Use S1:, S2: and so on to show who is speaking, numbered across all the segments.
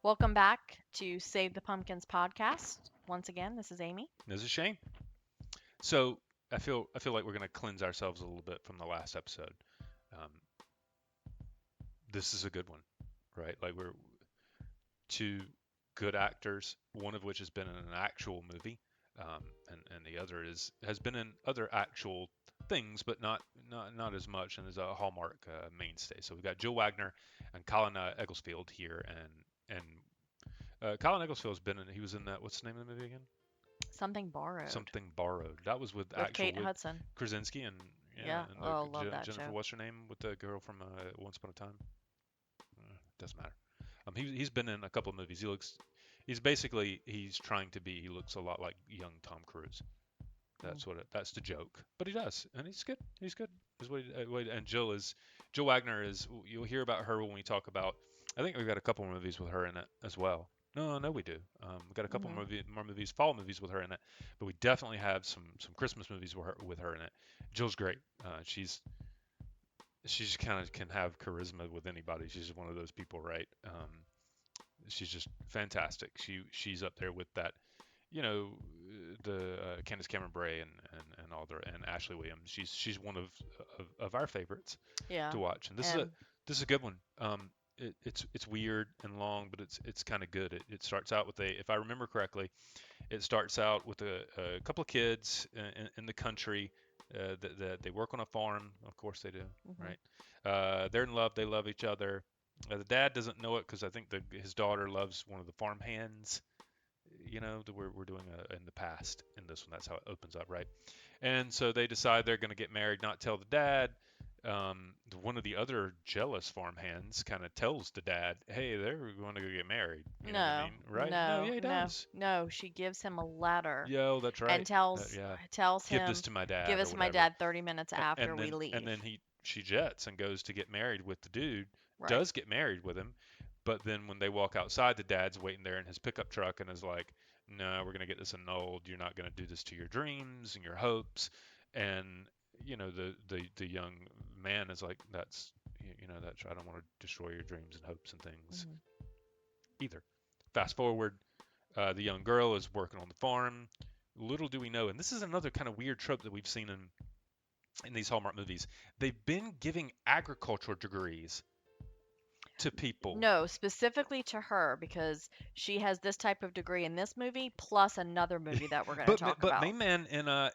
S1: Welcome back to Save the Pumpkins podcast. Once again, this is Amy.
S2: This is Shane. So I feel like we're going to cleanse ourselves a little bit from the last episode. Um, this is a good one, right? Like we're two good actors, one of which has been in an actual movie, and the other has been in other actual things, but not as much, and is a Hallmark mainstay. So we've got Jill Wagner and Colin Egglesfield here, and Colin Egglesfield has been in. He was in that. What's the name of the movie again?
S1: Something borrowed
S2: Something Borrowed. That was with
S1: with
S2: actual
S1: Kate
S2: with
S1: Hudson.
S2: Krasinski and yeah,
S1: Yeah.
S2: and
S1: Oh, love that
S2: Jennifer.
S1: show.
S2: What's her name with the girl from Once Upon a Time? Doesn't matter. He's been in a couple of movies. He's trying to be. He looks a lot like young Tom Cruise.
S1: Mm.
S2: That's the joke. But he does, and he's good. He's good. Is and Jill Wagner is. You'll hear about her when we talk about. I think we've got a couple more movies with her in it as well. No, we do. We've got a couple
S1: Hmm.
S2: more movies, fall movies with her in it, but we definitely have some Christmas movies with her in it. Jill's great. She's kind of can have charisma with anybody. She's one of those people, right? She's just fantastic. She's up there with that, the Candace Cameron Bure and all the and Ashley Williams. She's one of our favorites
S1: Yeah.
S2: to watch, and
S1: And
S2: this is a good one. It's weird and long, but it's kind of good. It starts out with if I remember correctly, it starts out with a couple of kids in the country that they work on a farm. Of course they do,
S1: hmm
S2: right? They're in love. They love each other. The dad doesn't know it because I think his daughter loves one of the farm hands. We're doing in the past in this one. That's how it opens up, right? And so they decide they're going to get married, not tell the dad. One of the other jealous farm hands kind of tells the dad, "Hey, they're going to go get married." You know what I
S1: no,
S2: mean, right? No,
S1: no,
S2: yeah, he
S1: no,
S2: does.
S1: no. She gives him a letter
S2: Yeah, oh, that's
S1: and
S2: right.
S1: tells
S2: Yeah,
S1: tells
S2: give this
S1: him,
S2: to my
S1: "Give
S2: dad or
S1: us my
S2: whatever.
S1: dad 30 minutes after
S2: And
S1: we
S2: then
S1: leave."
S2: she jets and goes to get married with the dude.
S1: Right.
S2: Does get married with him, but then when they walk outside, the dad's waiting there in his pickup truck and is like, "No, we're gonna get this annulled. You're not gonna do this to your dreams and your hopes." And the young man is like, "That's I don't want to destroy your dreams and hopes and things
S1: Hmm.
S2: either." Fast forward, the young girl is working on the farm. Little do we know, and this is another kind of weird trope that we've seen in these Hallmark movies. They've been giving agriculture degrees to people.
S1: No, specifically to her because she has this type of degree in this movie plus another movie that we're going to talk
S2: But
S1: about.
S2: Main Man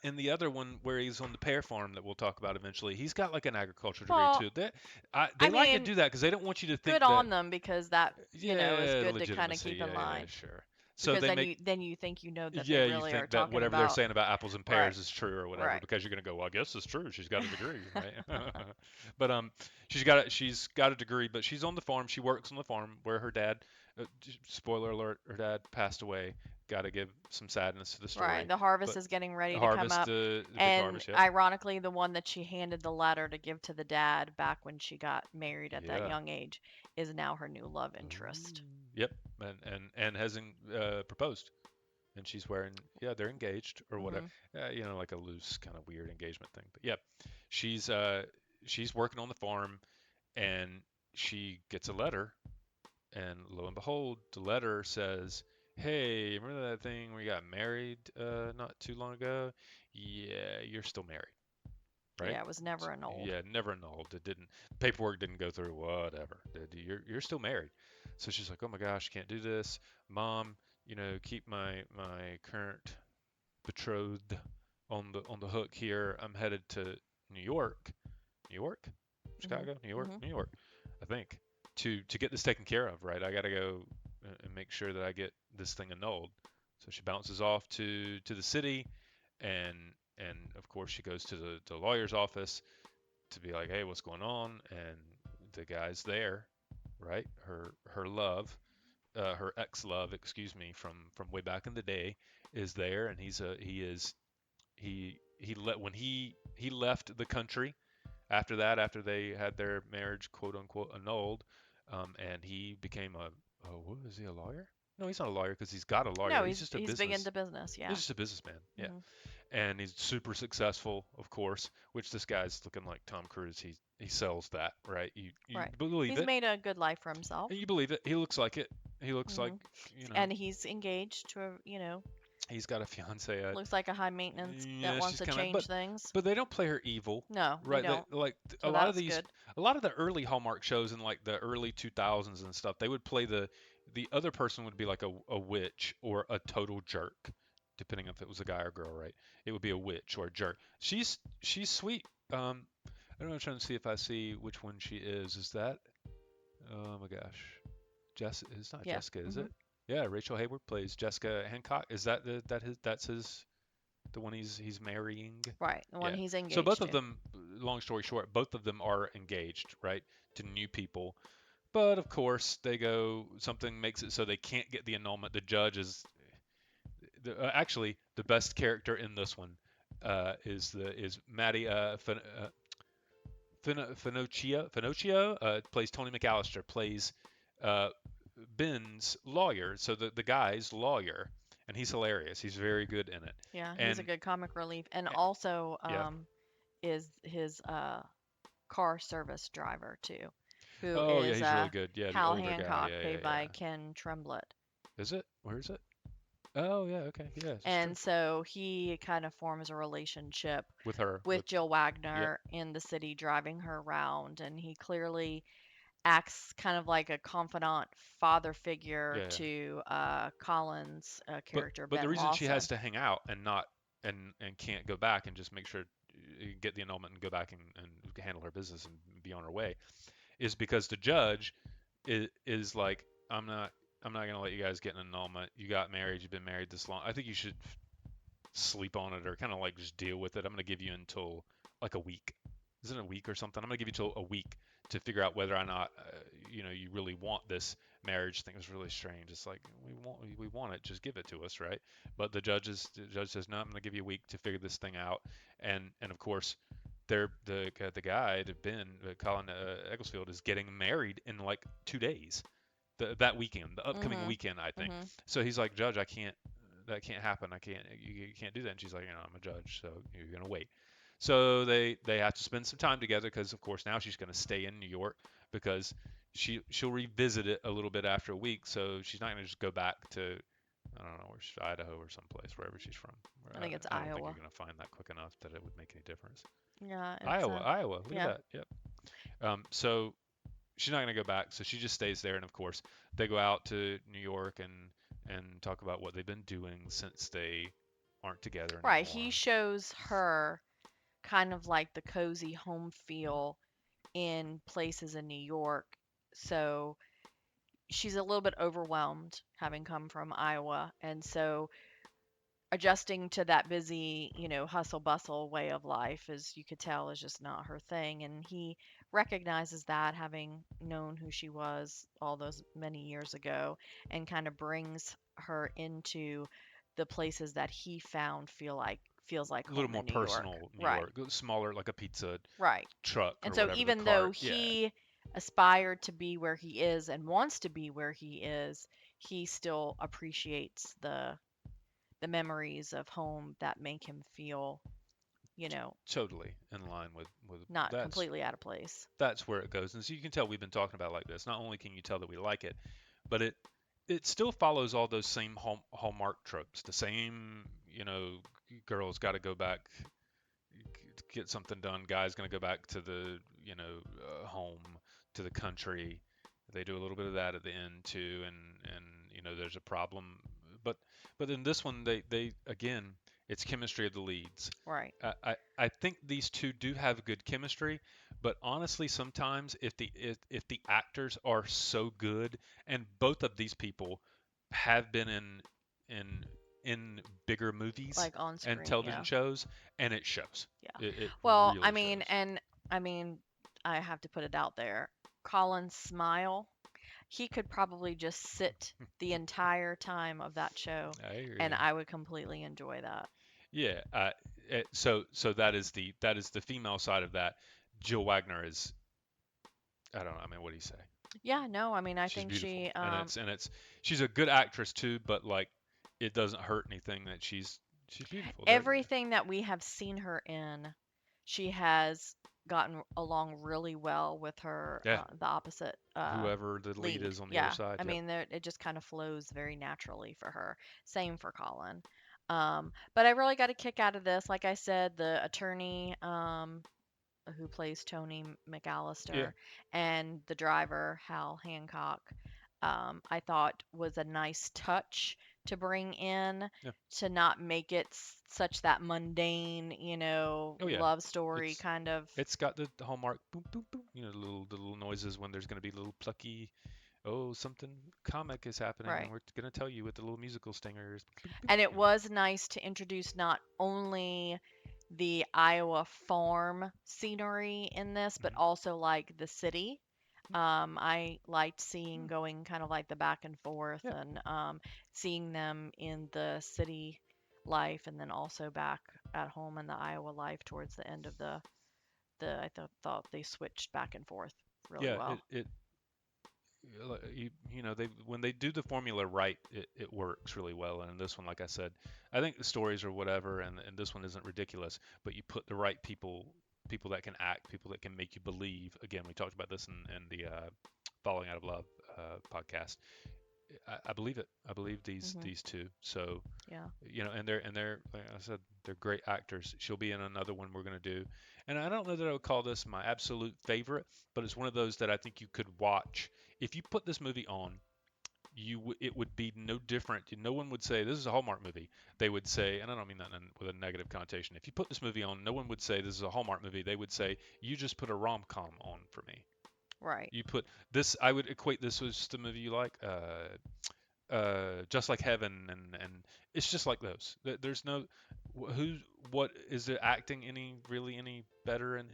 S2: in the other one where he's on the pear farm that we'll talk about eventually, he's got like an agriculture degree
S1: Well,
S2: too.
S1: I
S2: They like to
S1: mean,
S2: do that because they don't want you to
S1: good
S2: think that.
S1: on them because that, is
S2: Yeah,
S1: good to kind of
S2: legitimacy.
S1: keep in
S2: Yeah,
S1: line
S2: sure. So
S1: because
S2: they
S1: then
S2: make
S1: you think you know that they
S2: Yeah, you
S1: really are
S2: think that
S1: talking
S2: whatever they're
S1: about.
S2: saying about apples and
S1: Right.
S2: pears is true or whatever
S1: Right.
S2: because you're gonna go, well, I guess it's true. She's got a degree, right? But she's got a degree, but she's on the farm. She works on the farm where her dad, spoiler alert, her dad passed away. Got to give some sadness to the
S1: Right.
S2: story,
S1: The harvest
S2: but
S1: is getting ready to come
S2: harvest
S1: up.
S2: the big
S1: And
S2: harvest. Yep.
S1: ironically, the one that she handed the letter to give to the dad back when she got married at that
S2: Yeah.
S1: young age is now her new love interest.
S2: Ooh. Yep. And hasn't proposed. And she's wearing, yeah, they're engaged or whatever,
S1: Hmm.
S2: like a loose kind of weird engagement thing. But yeah, she's she's working on the farm, and she gets a letter, and lo and behold, the letter says, "Hey, remember that thing where you got married not too long ago? Yeah, you're still married, right?
S1: Yeah, it was never annulled.
S2: Yeah, never annulled. It didn't. Paperwork didn't go through. Whatever. You're still married." So she's like, "Oh my gosh, can't do this, Mom. Keep my current betrothed on the hook here. I'm headed to New York, New York,
S1: Hmm.
S2: Chicago, New York,
S1: Hmm.
S2: New York, I think, to get this taken care of. Right? I got to go and make sure that I get this thing annulled." So she bounces off to the city, and of course she goes to the lawyer's office to be like, "Hey, what's going on?" And the guy's there, right? Her love, her ex-love, excuse me, from way back in the day, is there, and he let when he left the country after that, after they had their marriage quote unquote annulled, and he became what was he, a lawyer? No, he's not a lawyer because he's got a lawyer.
S1: No,
S2: He's just a
S1: he's big
S2: business.
S1: into business.
S2: He's
S1: Yeah.
S2: just a businessman. Yeah,
S1: Hmm.
S2: and he's super successful, of course. Which this guy's looking like Tom Cruise. He sells that, right? You
S1: Right.
S2: believe
S1: He's
S2: it.
S1: made a good life for himself.
S2: You believe it. He looks like it. He looks like,
S1: Hmm.
S2: you know,
S1: And he's engaged to a,
S2: he's got a fiance.
S1: looks like a high maintenance that
S2: Yeah,
S1: wants
S2: she's
S1: to
S2: kind of,
S1: change things.
S2: but they don't play her evil,
S1: No, they
S2: right?
S1: don't.
S2: Like
S1: So that's good.
S2: a lot of the early Hallmark shows in like the early 2000s and stuff, they would play the other person would be like a witch or a total jerk, depending if it was a guy or girl, right? It would be a witch or a jerk. She's sweet. I don't know. I'm trying to see if I see which one she is. Is that? Oh my gosh, It's not
S1: Yeah.
S2: Jessica, is
S1: Hmm.
S2: it? Yeah, Rachel Hayward plays Jessica Hancock. Is that that's his the one he's marrying?
S1: Right. The one
S2: Yeah.
S1: he's
S2: So both
S1: engaged
S2: of
S1: to.
S2: them, long story short, both of them are engaged, right, to new people. But of course, they go something makes it so they can't get the annulment. The judge is actually the best character in this one is Maddie Finocchio plays Tony McAllister plays uh, Ben's lawyer, so the guy's lawyer, and he's hilarious. He's very good in it.
S1: Yeah, he's a
S2: And
S1: good comic relief, and
S2: eh,
S1: also
S2: yeah.
S1: is his car service driver too, who
S2: Oh yeah,
S1: is
S2: he's really good. Yeah, the
S1: Hal
S2: older guy.
S1: Hancock,
S2: Yeah, yeah,
S1: played by
S2: yeah.
S1: Ken Tremblett.
S2: Is it? Where is it? Oh yeah, okay. Yeah, it's true.
S1: And so he kind of forms a relationship
S2: With her,
S1: with
S2: with
S1: Jill
S2: yep.
S1: Wagner in the city, driving her around, and he clearly acts kind of like a confidant father figure
S2: Yeah, yeah.
S1: to Colin's character,
S2: But the
S1: Ben
S2: reason she has
S1: Lawson.
S2: to hang out and not and can't go back and just make sure get the annulment and go back and handle her business and be on her way is because the judge is like I'm not gonna let you guys get an annulment. You got married. You've been married this long. I think you should sleep on it or kind of like just deal with it. I'm gonna give you until like a week. Isn't it a week or something? I'm gonna give you till a week to figure out whether or not you really want this marriage thing. Is really strange. It's like we want it, just give it to us, right? But the judge says no. I'm gonna give you a week to figure this thing out, and of course the guy, Ben, Colin Egglesfield, is getting married in like 2 days. That weekend, the upcoming
S1: Mhm.
S2: weekend, I think.
S1: Mhm.
S2: So he's like, Judge, I can't. That can't happen. I can't. You can't do that. And she's like, I'm a judge, so you're gonna wait. So they have to spend some time together because, of course, now she's gonna stay in New York because she'll revisit it a little bit after a week. So she's not gonna just go back to I don't know where she's Idaho or someplace wherever she's from.
S1: I think it's
S2: I don't think you're
S1: Iowa.
S2: gonna find that quick enough that it would make any difference.
S1: Yeah, it's
S2: Iowa. Look at
S1: yeah.
S2: that. Yep. So she's not going to go back, so she just stays there. And of course, they go out to New York and talk about what they've been doing since they aren't together
S1: Right, he
S2: anymore.
S1: shows her kind of like the cozy home feel in places in New York. So she's a little bit overwhelmed having come from Iowa. And so adjusting to that busy, hustle bustle way of life, as you could tell, is just not her thing. And he recognizes that, having known who she was all those many years ago, and kind of brings her into the places that he found feels like
S2: A little
S1: home
S2: more
S1: in New York.
S2: personal New
S1: Right.
S2: York, smaller, like a pizza
S1: Right.
S2: truck
S1: And
S2: or
S1: so
S2: whatever, the
S1: even though
S2: cart. Yeah,
S1: he aspired to be where he is and wants to be where he is, he still appreciates the memories of home that make him feel, you know,
S2: totally in line with
S1: not completely out of place.
S2: that's where it goes. And so you can tell we've been talking about it like this. Not only can you tell that we like it, but it still follows all those same hallmark tropes. The same, girl's got to go back to get something done. Guy's going to go back to the, home to the country. They do a little bit of that at the end too, and there's a problem. But but in this one, they again, it's chemistry of the leads.
S1: Right.
S2: I think these two do have good chemistry, but honestly, sometimes if the actors are so good, and both of these people have been in in bigger movies
S1: Like on
S2: and
S1: screen,
S2: television
S1: yeah.
S2: shows, and it shows.
S1: Yeah.
S2: It
S1: Well,
S2: really shows.
S1: I mean, I have to put it out there. Colin's smile, he could probably just sit the entire time of that show,
S2: I hear
S1: and
S2: you.
S1: I would completely enjoy that.
S2: Yeah. So that is the female side of that. Jill Wagner is I don't know. I mean, what do you say?
S1: Yeah, no, I
S2: She's
S1: think
S2: beautiful,
S1: she
S2: and it's she's a good actress too. But like, it doesn't hurt anything that she's beautiful. That
S1: everything that we have seen her in, she has gotten along really well with her,
S2: Yeah,
S1: the opposite
S2: whoever the lead
S1: lead.
S2: is on the other
S1: Yeah,
S2: side.
S1: I
S2: Yep.
S1: mean, it just kind of flows very naturally for her. Same for Colin. But I really got a kick out of this. Like I said, the attorney, who plays Tony
S2: Yeah.
S1: McAllister, and the driver, Hal Hancock, I thought was a nice touch to bring in,
S2: Yeah.
S1: to not make it such that mundane,
S2: Oh yeah.
S1: love story
S2: It's
S1: kind of.
S2: it's got the hallmark boom boom boom. The little noises when there's going to be little plucky. Oh, something comic is happening, and
S1: Right.
S2: we're going to tell you with the little musical stingers. Boop, boop,
S1: And it
S2: you know.
S1: was nice to introduce not only the Iowa farm scenery in this, but
S2: Hmm.
S1: also like the city. I liked seeing
S2: Hmm.
S1: going kind of like the back and forth,
S2: Yeah.
S1: and seeing them in the city life, and then also back at home in the Iowa life towards the end of the thought they switched back and forth really
S2: Yeah.
S1: well.
S2: It they when they do the formula right, it works really well. And in this one, like I said, I think the stories are whatever, and this one isn't ridiculous. But you put the right people that can act, people that can make you believe. Again, we talked about this in the Falling Out of Love podcast. I believe it. I believe these
S1: Hmm.
S2: these two. So
S1: Yeah.
S2: and they're like I said, they're great actors. She'll be in another one we're gonna do, and I don't know that I would call this my absolute favorite, but it's one of those that I think you could watch if you put this movie on. It would be no different. No one would say this is a Hallmark movie. They would say, and I don't mean that with a negative connotation. If you put this movie on, no one would say this is a Hallmark movie. They would say you just put a rom com on for me.
S1: Right.
S2: You put this. I would equate this with the movie you like. Just like Heaven, and it's just like those. There's no who what is the acting any better in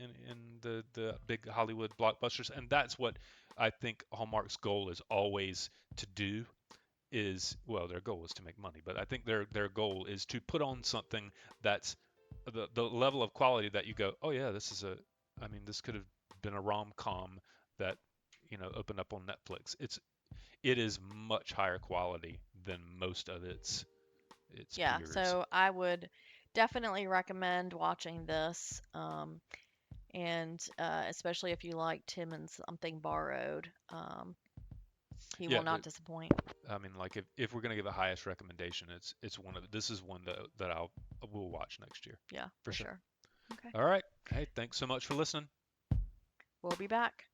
S2: the big Hollywood blockbusters, and that's what I think Hallmark's goal is always to do is well their goal is to make money, but I think their goal is to put on something that's the level of quality that you go, oh yeah, this is a I mean this could have been a rom-com that opened up on Netflix. It is much higher quality than most of its
S1: Yeah.
S2: peers.
S1: So I would definitely recommend watching this. And especially if you liked him in Something Borrowed, he will
S2: Yeah,
S1: not disappoint.
S2: I mean, like if we're gonna give a highest recommendation, it's one of this is one that will watch next year
S1: Yeah,
S2: for
S1: for
S2: sure.
S1: sure. Okay.
S2: All right, hey, thanks so much for listening.
S1: We'll be back.